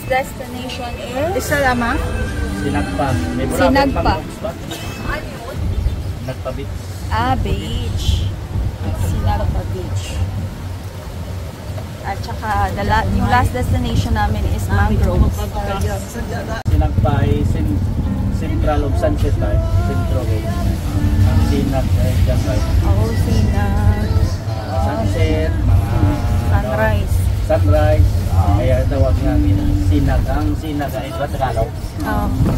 destination is? Isa lamang? Sinagpa. May Sinagpa. Sinagpa Beach. Beach. Sinagpa Beach. At saka, yung last destination namin is Mangroves. Sinagpa ay central of Sunset Park. Central of Sinag ay dyan tayo. Oo, Sinag. Sunset, mga Sunrise. Sunrise. Kaya tawag namin Sinag. Ang Sinag ay Tagalog.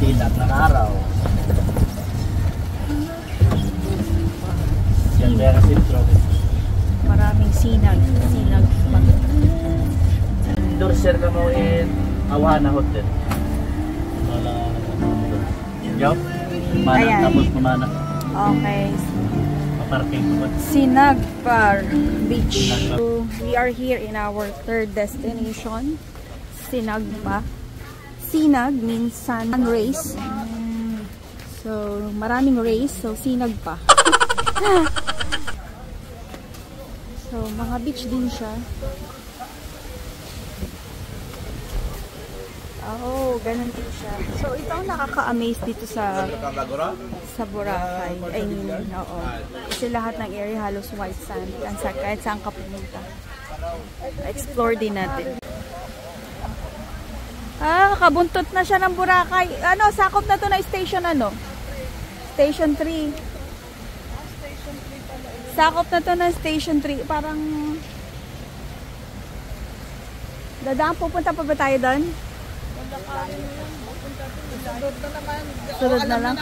Sinag ng araw. Yan meron sentro. Maraming sinag. Sinag pa. Endorser ka mo in Awana Hotel. Yup. Ayan. Tapos pumana. Okay. Paparking ko ba? Sinagpa Beach. So, we are here in our third destination. Sinagpa. Sinag means sun rays. So, maraming rays. So, Sinagpa. So, mga beach din siya. Oh, ganun din siya. So, ito ang nakaka-amaze dito sa Boracay. I mean, oo. Kasi lahat ng area halos white sand. Kahit saan ka pumunta. Explore din natin. Kabuntot na siya ng Boracay. Ano, sakop na to na station ano? Station 3. Sakop na to ng station 3. Parang dadaan, pupunta pa ba tayo doon? Sunod na lang.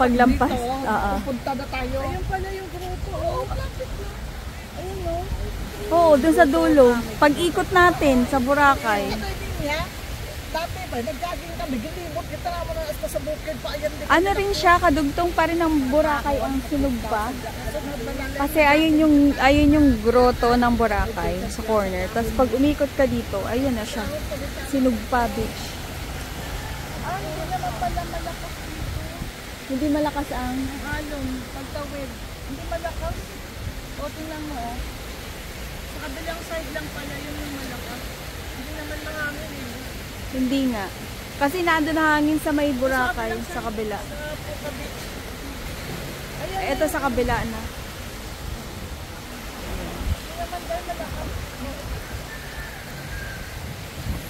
Paglampas. Pupunta na tayo. Ayun pala yung grupo. Malapit na. Ayun o. Oo, dun sa dulo. Pag-ikot natin sa Boracay. Ito yung niya. Dati ba, nag-jogging kami. Gilimot kita naman na sa bukid pa. Ano rin siya, kadugtong pa rin ng Boracay ang Sinugpa. Kasi ayun yung grotto ng Boracay sa corner. Tapos pag umikot ka dito, ayun na siya. Sinugpa Beach. Hindi naman pala malakas dito. Hindi malakas ang Alon, pagtawid. Hindi malakas. O, tingnan mo o. Sa kabilang side lang pala yun yung malakas. Hindi naman mahangin eh. Hindi nga. Kasi nandun na hangin sa may Boracay, sa kabila. Ito sa kabila na.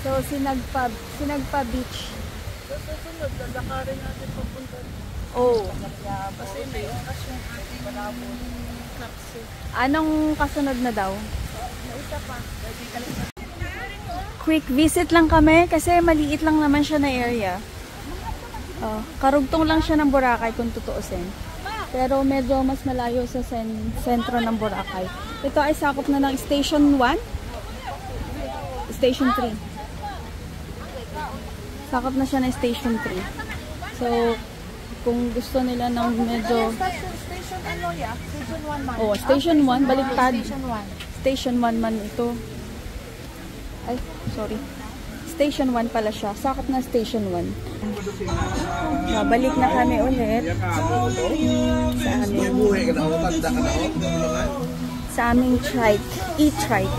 So, Sinagpa Beach. So, susunod, lalakarin natin papunta. Oh. Kasi may oras yung ating taxi. Anong kasunod na daw? May isa pa. Quick visit lang kami kasi maliit lang naman siya na area. Karugtong lang siya ng Boracay kung tutuusin. Pero medyo mas malayo sa sentro ng Boracay. Ito ay sakop na ng Station 1. Station 3. Sakop na siya ng Station 3. So, kung gusto nila ng medyo... Station ano ya? Station 1 man. Oh, Station 1. Baliktad. Station 1. Station 1 man ito. Ay, sorry. Station 1 pala siya. Sakop na Station 1. Babalik na kami ulit sa aming trike. E-trike.